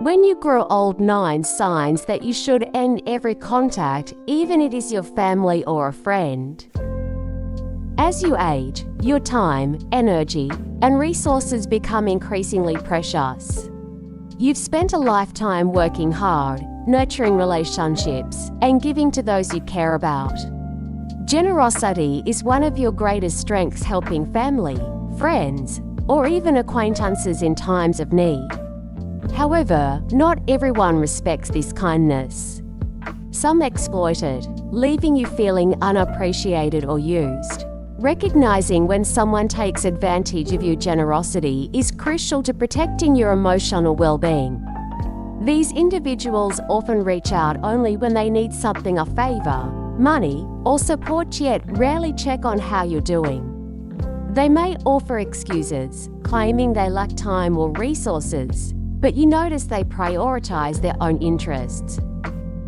When you grow old, 9 signs that you should end every contact, even if it is your family or a friend. As you age, your time, energy, and resources become increasingly precious. You've spent a lifetime working hard, nurturing relationships, and giving to those you care about. Generosity is one of your greatest strengths, helping family, friends, or even acquaintances in times of need. However, not everyone respects this kindness. Some exploit it, leaving you feeling unappreciated or used. Recognizing when someone takes advantage of your generosity is crucial to protecting your emotional well-being. These individuals often reach out only when they need something, a favor, money, or support, yet rarely check on how you're doing. They may offer excuses, claiming they lack time or resources, but you notice they prioritize their own interests.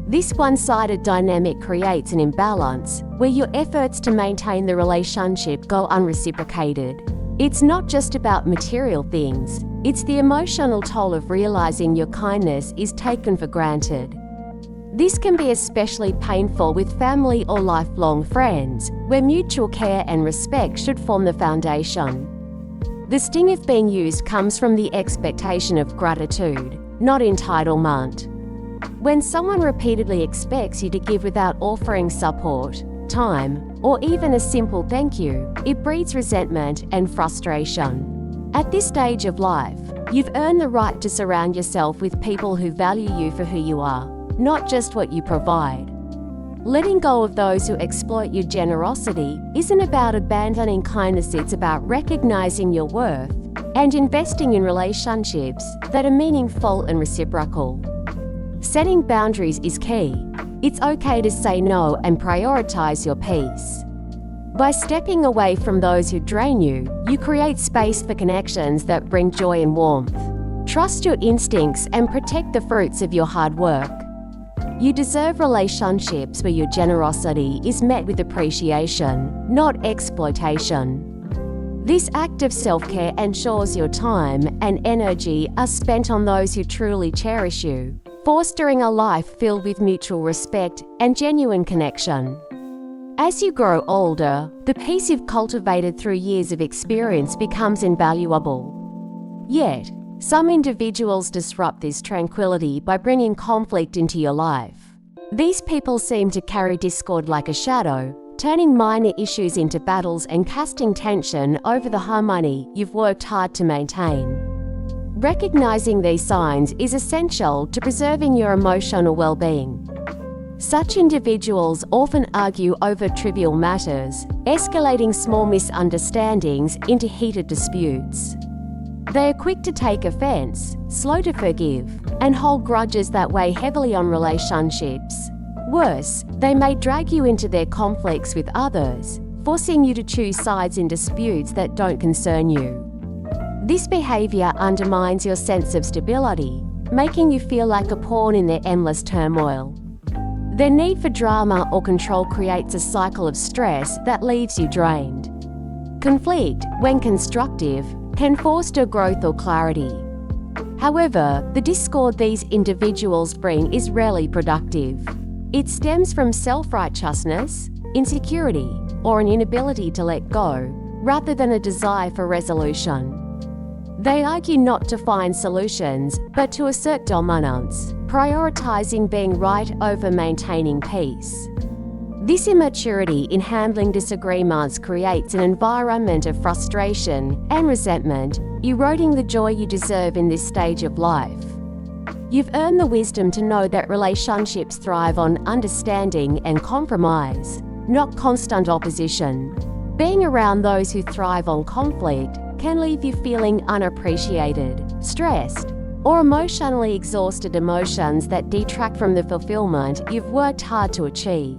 This one-sided dynamic creates an imbalance where your efforts to maintain the relationship go unreciprocated. It's not just about material things, it's the emotional toll of realizing your kindness is taken for granted. This can be especially painful with family or lifelong friends, where mutual care and respect should form the foundation. The sting of being used comes from the expectation of gratitude, not entitlement. When someone repeatedly expects you to give without offering support, time, or even a simple thank you, it breeds resentment and frustration. At this stage of life, you've earned the right to surround yourself with people who value you for who you are, not just what you provide. Letting go of those who exploit your generosity isn't about abandoning kindness, it's about recognizing your worth and investing in relationships that are meaningful and reciprocal. Setting boundaries is key. It's okay to say no and prioritize your peace. By stepping away from those who drain you, you create space for connections that bring joy and warmth. Trust your instincts and protect the fruits of your hard work. You deserve relationships where your generosity is met with appreciation, not exploitation. This act of self-care ensures your time and energy are spent on those who truly cherish you, fostering a life filled with mutual respect and genuine connection. As you grow older, the peace you've cultivated through years of experience becomes invaluable. Yet, some individuals disrupt this tranquility by bringing conflict into your life. These people seem to carry discord like a shadow, turning minor issues into battles and casting tension over the harmony you've worked hard to maintain. Recognizing these signs is essential to preserving your emotional well-being. Such individuals often argue over trivial matters, escalating small misunderstandings into heated disputes. They are quick to take offense, slow to forgive, and hold grudges that weigh heavily on relationships. Worse, they may drag you into their conflicts with others, forcing you to choose sides in disputes that don't concern you. This behavior undermines your sense of stability, making you feel like a pawn in their endless turmoil. Their need for drama or control creates a cycle of stress that leaves you drained. Conflict, when constructive, can foster growth or clarity. However, the discord these individuals bring is rarely productive. It stems from self-righteousness, insecurity, or an inability to let go, rather than a desire for resolution. They argue not to find solutions, but to assert dominance, prioritizing being right over maintaining peace. This immaturity in handling disagreements creates an environment of frustration and resentment, eroding the joy you deserve in this stage of life. You've earned the wisdom to know that relationships thrive on understanding and compromise, not constant opposition. Being around those who thrive on conflict can leave you feeling unappreciated, stressed, or emotionally exhausted, emotions that detract from the fulfillment you've worked hard to achieve.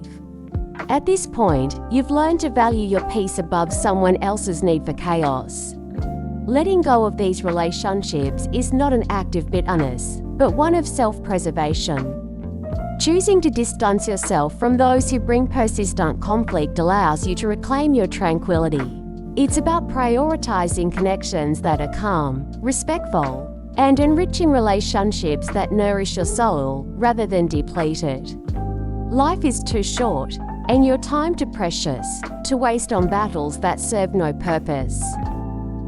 At this point, you've learned to value your peace above someone else's need for chaos. Letting go of these relationships is not an act of bitterness, but one of self-preservation. Choosing to distance yourself from those who bring persistent conflict allows you to reclaim your tranquility. It's about prioritizing connections that are calm, respectful, and enriching relationships that nourish your soul rather than deplete it. Life is too short, and your time too precious, to waste on battles that serve no purpose.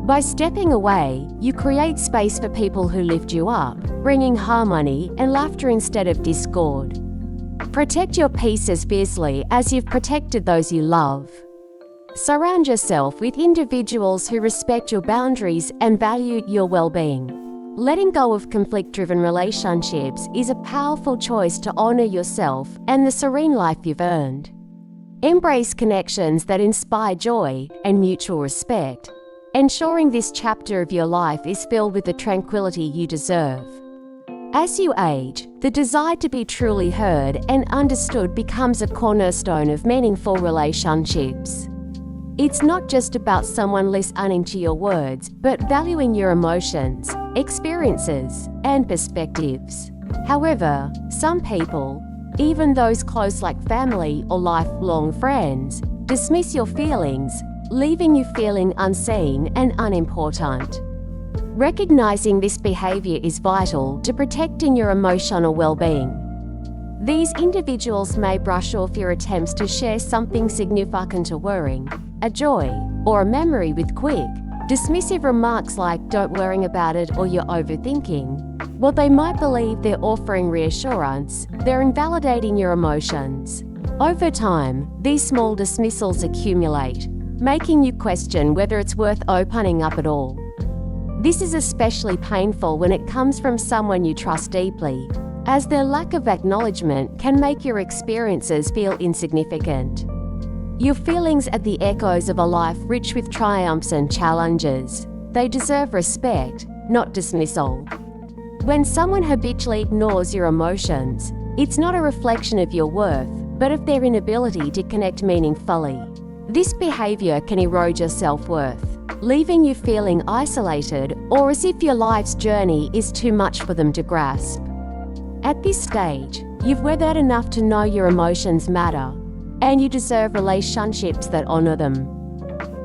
By stepping away, you create space for people who lift you up, bringing harmony and laughter instead of discord. Protect your peace as fiercely as you've protected those you love. Surround yourself with individuals who respect your boundaries and value your well-being. Letting go of conflict-driven relationships is a powerful choice to honor yourself and the serene life you've earned. Embrace connections that inspire joy and mutual respect, ensuring this chapter of your life is filled with the tranquility you deserve. As you age, the desire to be truly heard and understood becomes a cornerstone of meaningful relationships. It's not just about someone listening to your words, but valuing your emotions, experiences, and perspectives. However, some people, even those close like family or lifelong friends, dismiss your feelings, leaving you feeling unseen and unimportant. Recognizing this behavior is vital to protecting your emotional well-being. These individuals may brush off your attempts to share something significant, a worry, a joy, or a memory with quick, dismissive remarks like "don't worry about it" or "you're overthinking." While they might believe they're offering reassurance, they're invalidating your emotions. Over time, these small dismissals accumulate, making you question whether it's worth opening up at all. This is especially painful when it comes from someone you trust deeply, as their lack of acknowledgement can make your experiences feel insignificant. Your feelings are the echoes of a life rich with triumphs and challenges. They deserve respect, not dismissal. When someone habitually ignores your emotions, it's not a reflection of your worth, but of their inability to connect meaningfully. This behavior can erode your self-worth, leaving you feeling isolated or as if your life's journey is too much for them to grasp. At this stage, you've weathered enough to know your emotions matter, and you deserve relationships that honor them.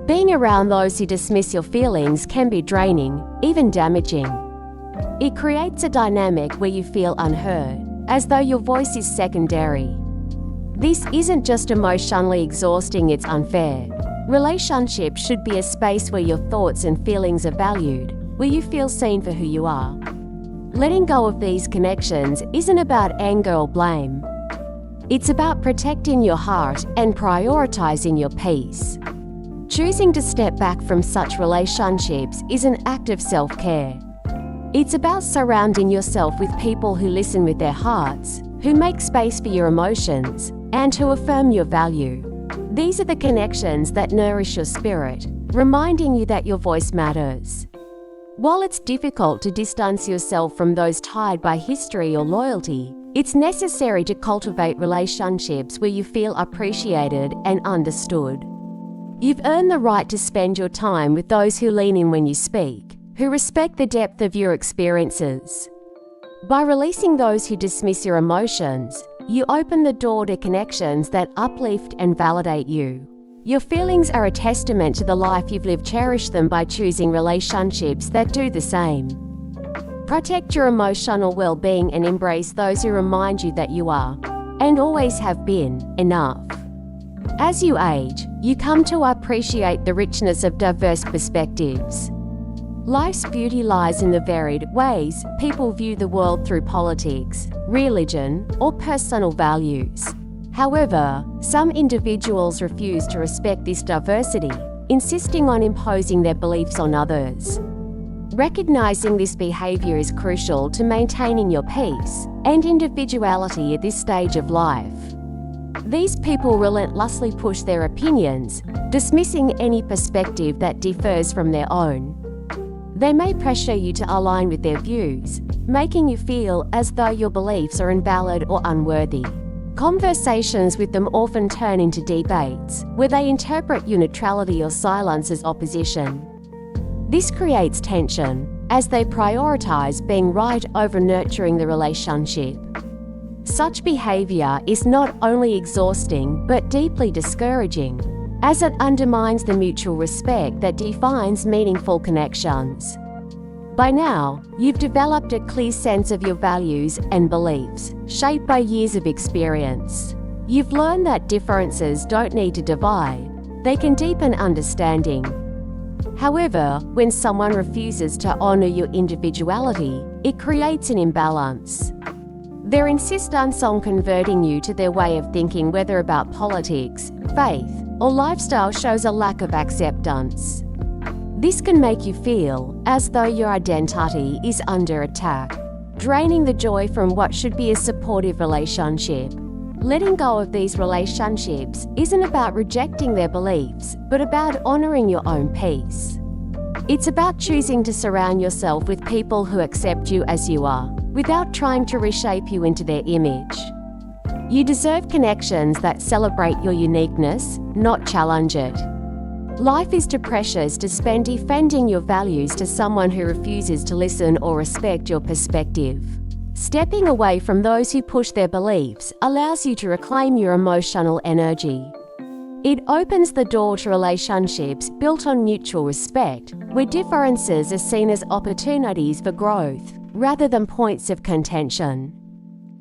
Being around those who dismiss your feelings can be draining, even damaging. It creates a dynamic where you feel unheard, as though your voice is secondary. This isn't just emotionally exhausting, it's unfair. Relationships should be a space where your thoughts and feelings are valued, where you feel seen for who you are. Letting go of these connections isn't about anger or blame. It's about protecting your heart and prioritizing your peace. Choosing to step back from such relationships is an act of self-care. It's about surrounding yourself with people who listen with their hearts, who make space for your emotions, and who affirm your value. These are the connections that nourish your spirit, reminding you that your voice matters. While it's difficult to distance yourself from those tied by history or loyalty, it's necessary to cultivate relationships where you feel appreciated and understood. You've earned the right to spend your time with those who lean in when you speak, who respect the depth of your experiences. By releasing those who dismiss your emotions, you open the door to connections that uplift and validate you. Your feelings are a testament to the life you've lived. Cherish them by choosing relationships that do the same. Protect your emotional well-being and embrace those who remind you that you are, and always have been, enough. As you age, you come to appreciate the richness of diverse perspectives. Life's beauty lies in the varied ways people view the world through politics, religion, or personal values. However, some individuals refuse to respect this diversity, insisting on imposing their beliefs on others. Recognizing this behavior is crucial to maintaining your peace and individuality at this stage of life. These people relentlessly push their opinions, dismissing any perspective that differs from their own. They may pressure you to align with their views, making you feel as though your beliefs are invalid or unworthy. Conversations with them often turn into debates, where they interpret your neutrality or silence as opposition. This creates tension, as they prioritize being right over nurturing the relationship. Such behavior is not only exhausting but deeply discouraging, as it undermines the mutual respect that defines meaningful connections. By now, you've developed a clear sense of your values and beliefs, shaped by years of experience. You've learned that differences don't need to divide, they can deepen understanding. However, when someone refuses to honor your individuality, it creates an imbalance. Their insistence on converting you to their way of thinking, whether about politics, faith, or lifestyle, shows a lack of acceptance. This can make you feel as though your identity is under attack, draining the joy from what should be a supportive relationship. Letting go of these relationships isn't about rejecting their beliefs, but about honoring your own peace. It's about choosing to surround yourself with people who accept you as you are, without trying to reshape you into their image. You deserve connections that celebrate your uniqueness, not challenge it. Life is too precious to spend defending your values to someone who refuses to listen or respect your perspective. Stepping away from those who push their beliefs allows you to reclaim your emotional energy. It opens the door to relationships built on mutual respect, where differences are seen as opportunities for growth, rather than points of contention.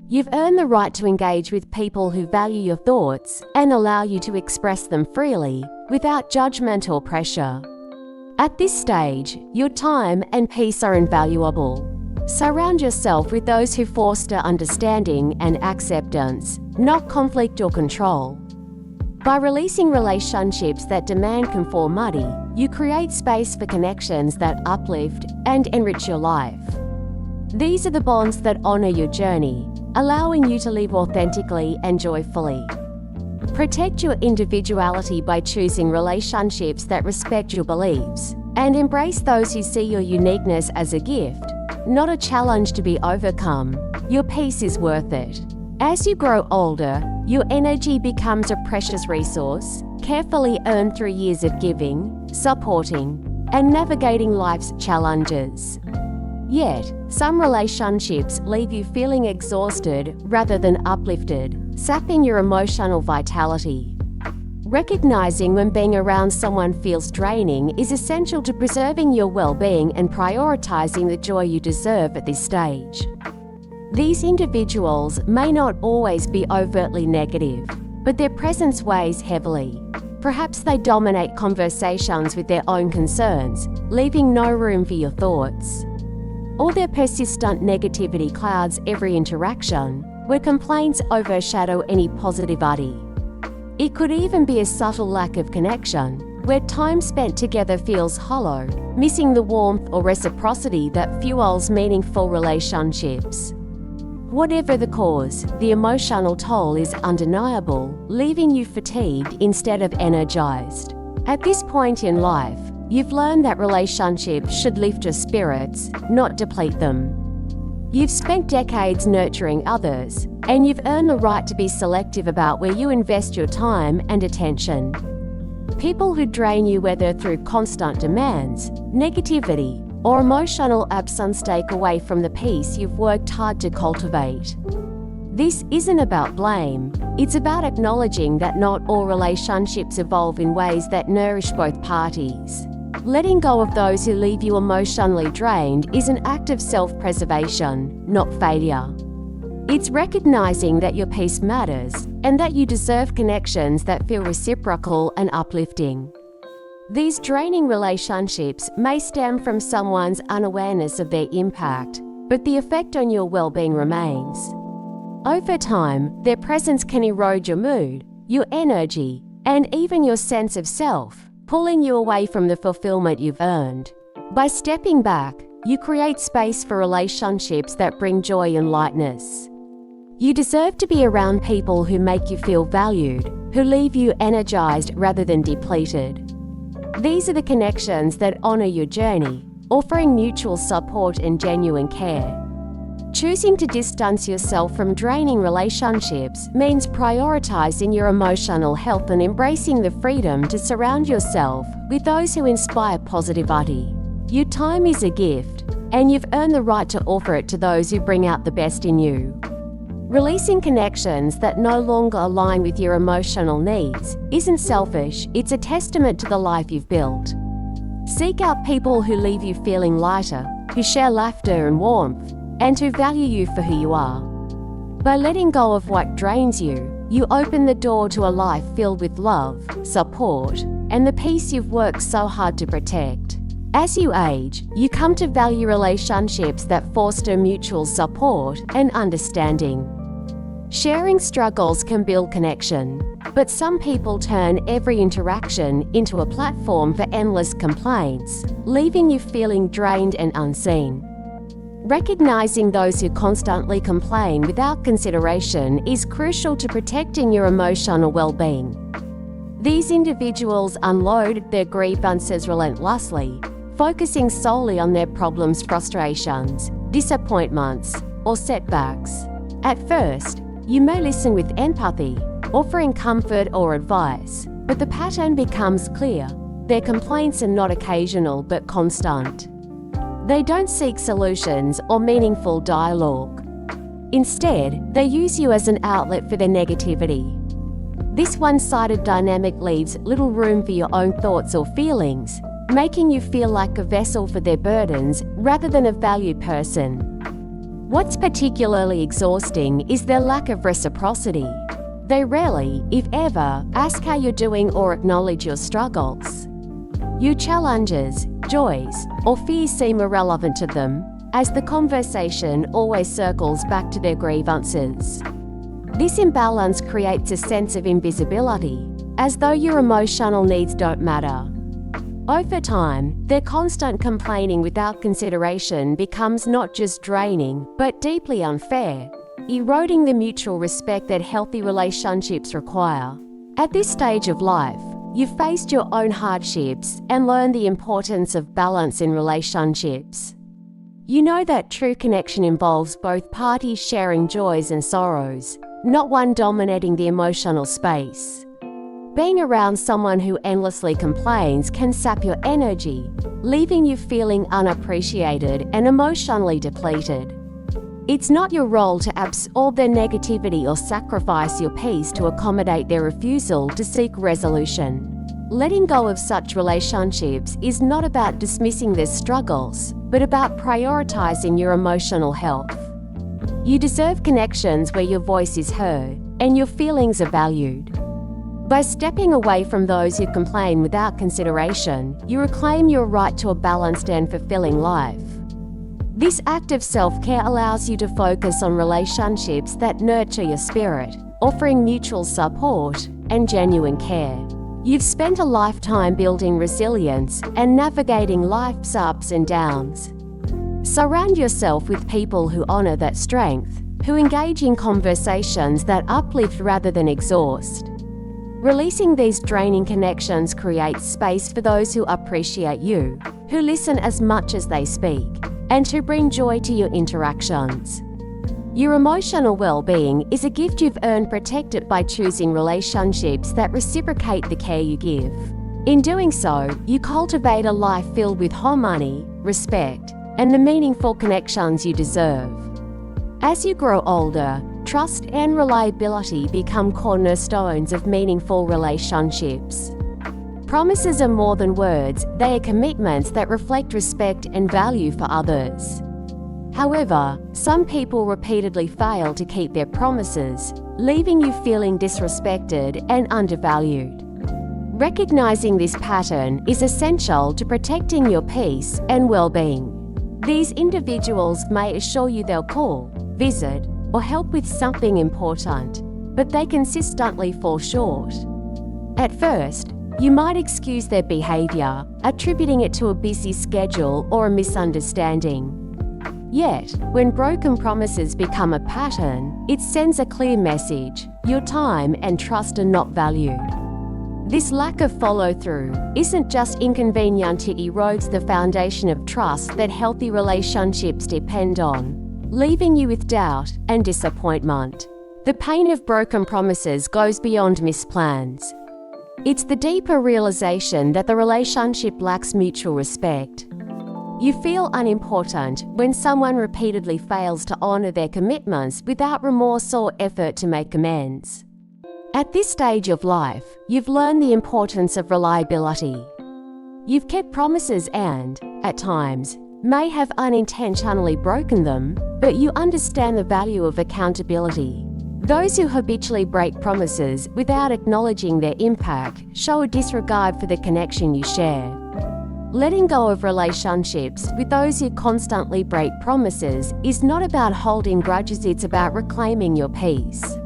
You've earned the right to engage with people who value your thoughts and allow you to express them freely, without judgment or pressure. At this stage, your time and peace are invaluable. Surround yourself with those who foster understanding and acceptance, not conflict or control. By releasing relationships that demand conformity, you create space for connections that uplift and enrich your life. These are the bonds that honor your journey, allowing you to live authentically and joyfully. Protect your individuality by choosing relationships that respect your beliefs, and embrace those who see your uniqueness as a gift, not a challenge to be overcome. Your peace is worth it. As you grow older, your energy becomes a precious resource, carefully earned through years of giving, supporting, and navigating life's challenges. Yet, some relationships leave you feeling exhausted rather than uplifted, sapping your emotional vitality. Recognizing when being around someone feels draining is essential to preserving your well-being and prioritizing the joy you deserve at this stage. These individuals may not always be overtly negative, but their presence weighs heavily. Perhaps they dominate conversations with their own concerns, leaving no room for your thoughts. Or their persistent negativity clouds every interaction, where complaints overshadow any positivity. It could even be a subtle lack of connection, where time spent together feels hollow, missing the warmth or reciprocity that fuels meaningful relationships. Whatever the cause, the emotional toll is undeniable, leaving you fatigued instead of energized. At this point in life, you've learned that relationships should lift your spirits, not deplete them. You've spent decades nurturing others, and you've earned the right to be selective about where you invest your time and attention. People who drain you, whether through constant demands, negativity, or emotional absence, take away from the peace you've worked hard to cultivate. This isn't about blame, it's about acknowledging that not all relationships evolve in ways that nourish both parties. Letting go of those who leave you emotionally drained is an act of self-preservation, not failure. It's recognizing that your peace matters and that you deserve connections that feel reciprocal and uplifting. These draining relationships may stem from someone's unawareness of their impact, but the effect on your well-being remains. Over time, their presence can erode your mood, your energy, and even your sense of self, pulling you away from the fulfillment you've earned. By stepping back, you create space for relationships that bring joy and lightness. You deserve to be around people who make you feel valued, who leave you energized rather than depleted. These are the connections that honor your journey, offering mutual support and genuine care. Choosing to distance yourself from draining relationships means prioritizing your emotional health and embracing the freedom to surround yourself with those who inspire positivity. Your time is a gift, and you've earned the right to offer it to those who bring out the best in you. Releasing connections that no longer align with your emotional needs isn't selfish, it's a testament to the life you've built. Seek out people who leave you feeling lighter, who share laughter and warmth, and who value you for who you are. By letting go of what drains you, you open the door to a life filled with love, support, and the peace you've worked so hard to protect. As you age, you come to value relationships that foster mutual support and understanding. Sharing struggles can build connection, but some people turn every interaction into a platform for endless complaints, leaving you feeling drained and unseen. Recognizing those who constantly complain without consideration is crucial to protecting your emotional well-being. These individuals unload their grievances relentlessly, focusing solely on their problems, frustrations, disappointments, or setbacks. At first, you may listen with empathy, offering comfort or advice, but the pattern becomes clear. Their complaints are not occasional but constant. They don't seek solutions or meaningful dialogue. Instead, they use you as an outlet for their negativity. This one-sided dynamic leaves little room for your own thoughts or feelings, making you feel like a vessel for their burdens rather than a valued person. What's particularly exhausting is their lack of reciprocity. They rarely, if ever, ask how you're doing or acknowledge your struggles. Your challenges, joys, or fears seem irrelevant to them, as the conversation always circles back to their grievances. This imbalance creates a sense of invisibility, as though your emotional needs don't matter. Over time, their constant complaining without consideration becomes not just draining, but deeply unfair, eroding the mutual respect that healthy relationships require. At this stage of life, you've faced your own hardships and learned the importance of balance in relationships. You know that true connection involves both parties sharing joys and sorrows, not one dominating the emotional space. Being around someone who endlessly complains can sap your energy, leaving you feeling unappreciated and emotionally depleted. It's not your role to absorb their negativity or sacrifice your peace to accommodate their refusal to seek resolution. Letting go of such relationships is not about dismissing their struggles, but about prioritizing your emotional health. You deserve connections where your voice is heard and your feelings are valued. By stepping away from those who complain without consideration, you reclaim your right to a balanced and fulfilling life. This act of self-care allows you to focus on relationships that nurture your spirit, offering mutual support and genuine care. You've spent a lifetime building resilience and navigating life's ups and downs. Surround yourself with people who honor that strength, who engage in conversations that uplift rather than exhaust. Releasing these draining connections creates space for those who appreciate you, who listen as much as they speak, and who bring joy to your interactions. Your emotional well-being is a gift you've earned. Protect it by choosing relationships that reciprocate the care you give. In doing so, you cultivate a life filled with harmony, respect, and the meaningful connections you deserve. As you grow older, trust and reliability become cornerstones of meaningful relationships. Promises are more than words, they are commitments that reflect respect and value for others. However, some people repeatedly fail to keep their promises, leaving you feeling disrespected and undervalued. Recognizing this pattern is essential to protecting your peace and well-being. These individuals may assure you they'll call, visit, or help with something important, but they consistently fall short. At first, you might excuse their behavior, attributing it to a busy schedule or a misunderstanding. Yet, when broken promises become a pattern, it sends a clear message: your time and trust are not valued. This lack of follow-through isn't just inconvenient, it erodes the foundation of trust that healthy relationships depend on, leaving you with doubt and disappointment. The pain of broken promises goes beyond missed plans. It's the deeper realization that the relationship lacks mutual respect. You feel unimportant when someone repeatedly fails to honor their commitments without remorse or effort to make amends. At this stage of life, you've learned the importance of reliability. You've kept promises and, at times, may have unintentionally broken them, but you understand the value of accountability. Those who habitually break promises without acknowledging their impact show a disregard for the connection you share. Letting go of relationships with those who constantly break promises is not about holding grudges, it's about reclaiming your peace.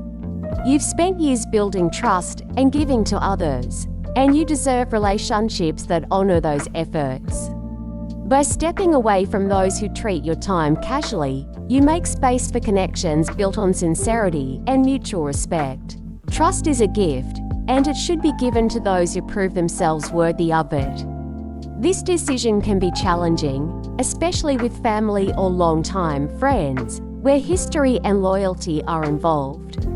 You've spent years building trust and giving to others, and you deserve relationships that honor those efforts. By stepping away from those who treat your time casually, you make space for connections built on sincerity and mutual respect. Trust is a gift, and it should be given to those who prove themselves worthy of it. This decision can be challenging, especially with family or long-time friends, where history and loyalty are involved.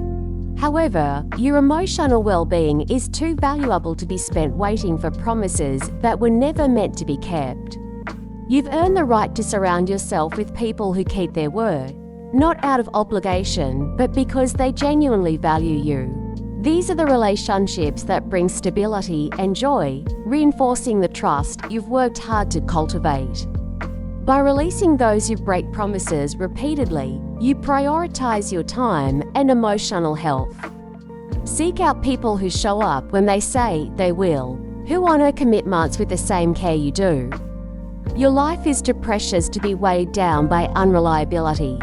However, your emotional well-being is too valuable to be spent waiting for promises that were never meant to be kept. You've earned the right to surround yourself with people who keep their word, not out of obligation, but because they genuinely value you. These are the relationships that bring stability and joy, reinforcing the trust you've worked hard to cultivate. By releasing those who break promises repeatedly, you prioritize your time and emotional health. Seek out people who show up when they say they will, who honor commitments with the same care you do. Your life is too precious to be weighed down by unreliability.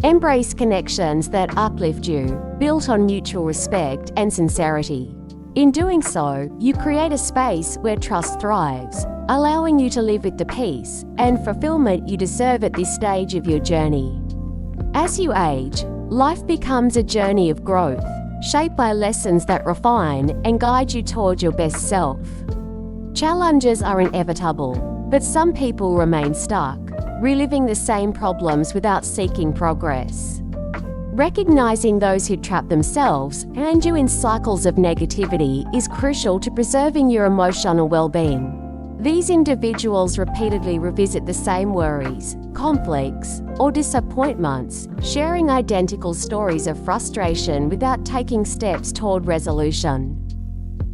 Embrace connections that uplift you, built on mutual respect and sincerity. In doing so, you create a space where trust thrives, allowing you to live with the peace and fulfillment you deserve at this stage of your journey. As you age, life becomes a journey of growth, shaped by lessons that refine and guide you toward your best self. Challenges are inevitable, but some people remain stuck, reliving the same problems without seeking progress. Recognizing those who trap themselves and you in cycles of negativity is crucial to preserving your emotional well-being. These individuals repeatedly revisit the same worries, conflicts, or disappointments, sharing identical stories of frustration without taking steps toward resolution.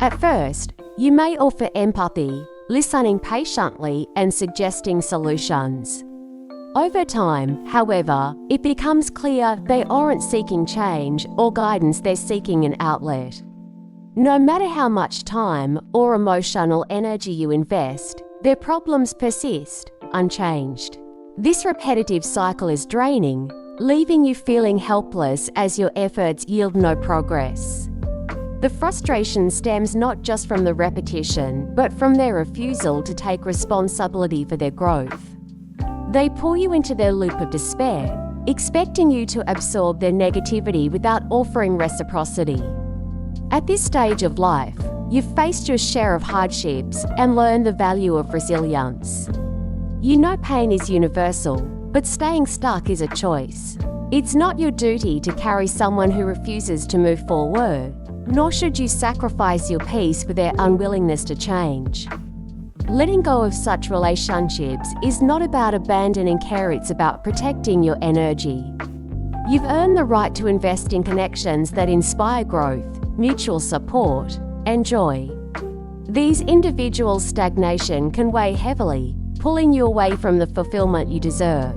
At first, you may offer empathy, listening patiently and suggesting solutions. Over time, however, it becomes clear they aren't seeking change or guidance, they're seeking an outlet. No matter how much time or emotional energy you invest, their problems persist, unchanged. This repetitive cycle is draining, leaving you feeling helpless as your efforts yield no progress. The frustration stems not just from the repetition, but from their refusal to take responsibility for their growth. They pull you into their loop of despair, expecting you to absorb their negativity without offering reciprocity. At this stage of life, you've faced your share of hardships and learned the value of resilience. You know pain is universal, but staying stuck is a choice. It's not your duty to carry someone who refuses to move forward, nor should you sacrifice your peace for their unwillingness to change. Letting go of such relationships is not about abandoning care, it's about protecting your energy. You've earned the right to invest in connections that inspire growth, mutual support, and joy. These individuals' stagnation can weigh heavily, pulling you away from the fulfillment you deserve.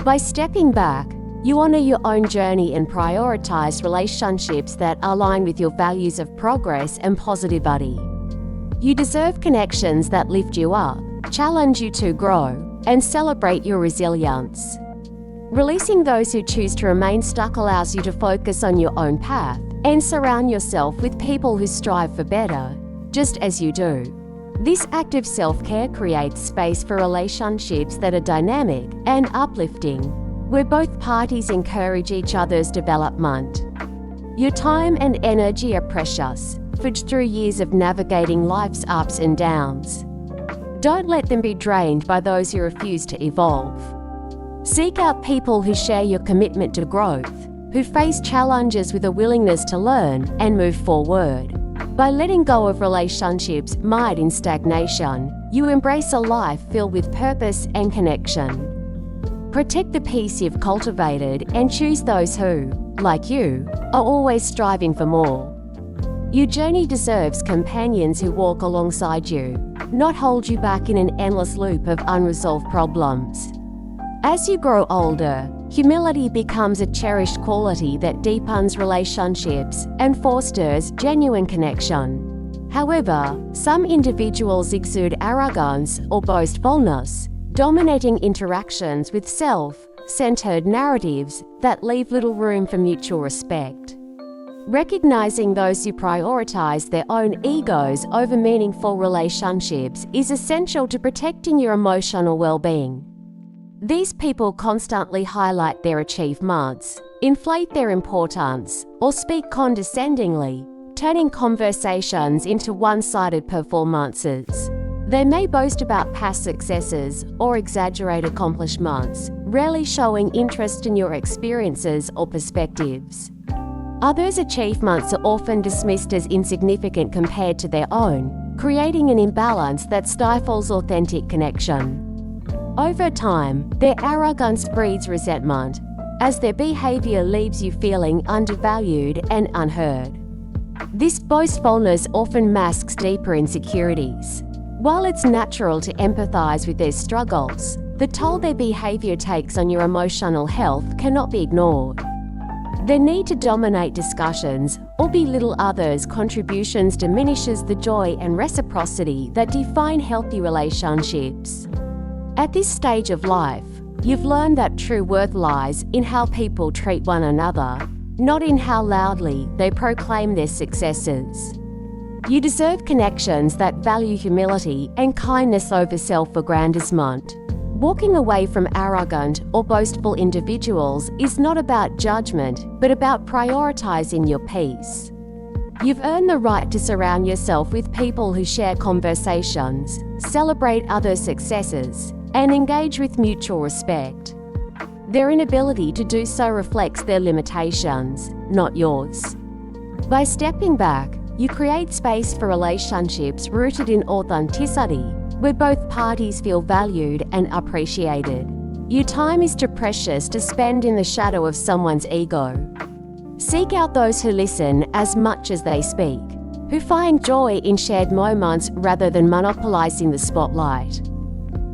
By stepping back, you honor your own journey and prioritize relationships that align with your values of progress and positivity. You deserve connections that lift you up, challenge you to grow, and celebrate your resilience. Releasing those who choose to remain stuck allows you to focus on your own path and surround yourself with people who strive for better, just as you do. This act of self-care creates space for relationships that are dynamic and uplifting, where both parties encourage each other's development. Your time and energy are precious, forged through years of navigating life's ups and downs. Don't let them be drained by those who refuse to evolve. Seek out people who share your commitment to growth, who face challenges with a willingness to learn and move forward. By letting go of relationships mired in stagnation, you embrace a life filled with purpose and connection. Protect the peace you've cultivated and choose those who, like you, are always striving for more. Your journey deserves companions who walk alongside you, not hold you back in an endless loop of unresolved problems. As you grow older, humility becomes a cherished quality that deepens relationships and fosters genuine connection. However, some individuals exude arrogance or boastfulness, dominating interactions with self-centered narratives that leave little room for mutual respect. Recognizing those who prioritize their own egos over meaningful relationships is essential to protecting your emotional well-being. These people constantly highlight their achievements, inflate their importance, or speak condescendingly, turning conversations into one-sided performances. They may boast about past successes or exaggerate accomplishments, rarely showing interest in your experiences or perspectives. Others' achievements are often dismissed as insignificant compared to their own, creating an imbalance that stifles authentic connection. Over time, their arrogance breeds resentment, as their behavior leaves you feeling undervalued and unheard. This boastfulness often masks deeper insecurities. While it's natural to empathize with their struggles, the toll their behavior takes on your emotional health cannot be ignored. Their need to dominate discussions or belittle others' contributions diminishes the joy and reciprocity that define healthy relationships. At this stage of life, you've learned that true worth lies in how people treat one another, not in how loudly they proclaim their successes. You deserve connections that value humility and kindness over self-aggrandizement. Walking away from arrogant or boastful individuals is not about judgment, but about prioritizing your peace. You've earned the right to surround yourself with people who share conversations, celebrate others' successes, and engage with mutual respect. Their inability to do so reflects their limitations, not yours. By stepping back, you create space for relationships rooted in authenticity, where both parties feel valued and appreciated. Your time is too precious to spend in the shadow of someone's ego. Seek out those who listen as much as they speak, who find joy in shared moments rather than monopolizing the spotlight.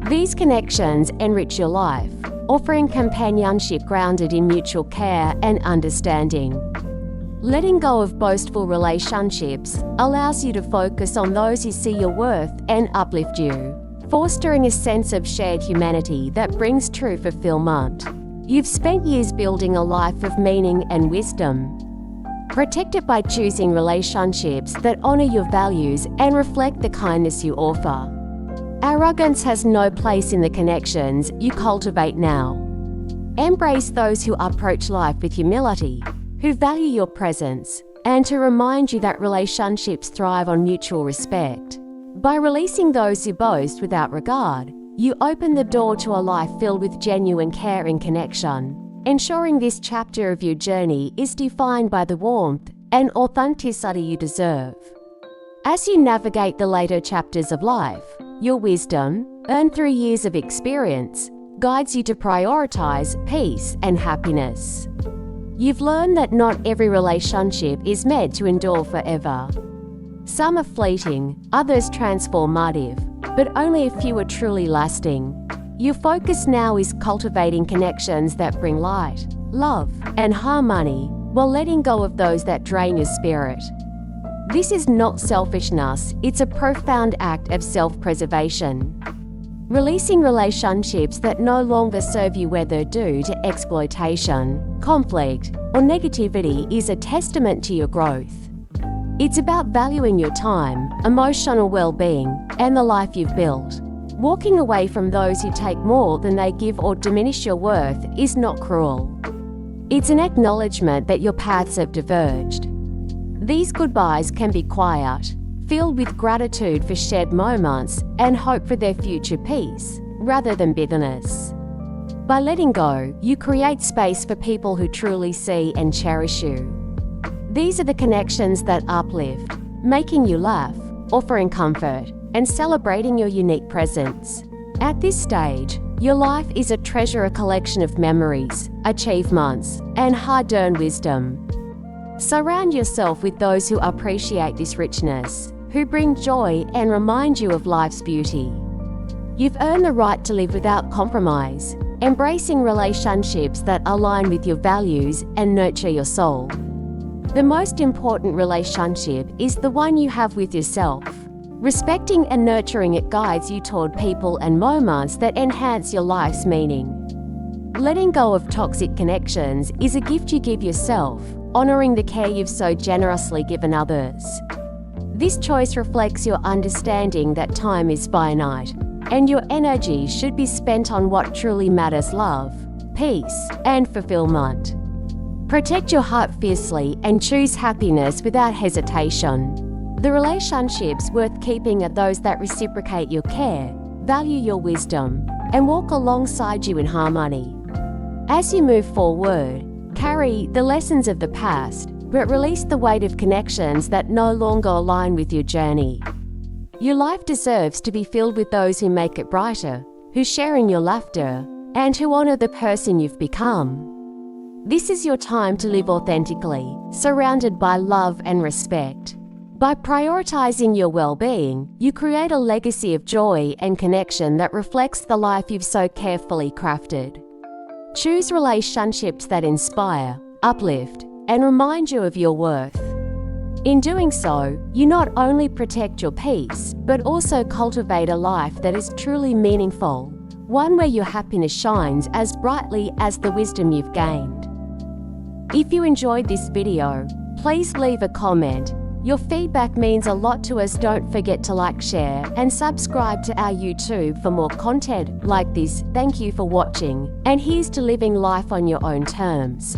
These connections enrich your life, offering companionship grounded in mutual care and understanding. Letting go of boastful relationships allows you to focus on those who see your worth and uplift you, fostering a sense of shared humanity that brings true fulfillment. You've spent years building a life of meaning and wisdom. Protect it by choosing relationships that honor your values and reflect the kindness you offer. Arrogance has no place in the connections you cultivate now. Embrace those who approach life with humility, who value your presence, and to remind you that relationships thrive on mutual respect. By releasing those who boast without regard, you open the door to a life filled with genuine care and connection, ensuring this chapter of your journey is defined by the warmth and authenticity you deserve. As you navigate the later chapters of life, your wisdom, earned through years of experience, guides you to prioritize peace and happiness. You've learned that not every relationship is meant to endure forever. Some are fleeting, others transformative, but only a few are truly lasting. Your focus now is cultivating connections that bring light, love, and harmony, while letting go of those that drain your spirit. This is not selfishness, it's a profound act of self-preservation. Releasing relationships that no longer serve you, whether due to exploitation, conflict, or negativity, is a testament to your growth. It's about valuing your time, emotional well-being, and the life you've built. Walking away from those who take more than they give or diminish your worth is not cruel. It's an acknowledgement that your paths have diverged. These goodbyes can be quiet, filled with gratitude for shared moments and hope for their future peace, rather than bitterness. By letting go, you create space for people who truly see and cherish you. These are the connections that uplift, making you laugh, offering comfort, and celebrating your unique presence. At this stage, your life is a treasure, a collection of memories, achievements, and hard-earned wisdom. Surround yourself with those who appreciate this richness, who bring joy and remind you of life's beauty. You've earned the right to live without compromise, embracing relationships that align with your values and nurture your soul. The most important relationship is the one you have with yourself. Respecting and nurturing it guides you toward people and moments that enhance your life's meaning. Letting go of toxic connections is a gift you give yourself, honoring the care you've so generously given others. This choice reflects your understanding that time is finite, and your energy should be spent on what truly matters: love, peace, and fulfillment. Protect your heart fiercely and choose happiness without hesitation. The relationships worth keeping are those that reciprocate your care, value your wisdom, and walk alongside you in harmony. As you move forward, carry the lessons of the past, but release the weight of connections that no longer align with your journey. Your life deserves to be filled with those who make it brighter, who share in your laughter, and who honor the person you've become. This is your time to live authentically, surrounded by love and respect. By prioritizing your well-being, you create a legacy of joy and connection that reflects the life you've so carefully crafted. Choose relationships that inspire, uplift, and remind you of your worth. In doing so, you not only protect your peace, but also cultivate a life that is truly meaningful, one where your happiness shines as brightly as the wisdom you've gained. If you enjoyed this video, please leave a comment. Your feedback means a lot to us. Don't forget to like, share, and subscribe to our YouTube for more content like this. Thank you for watching, and here's to living life on your own terms.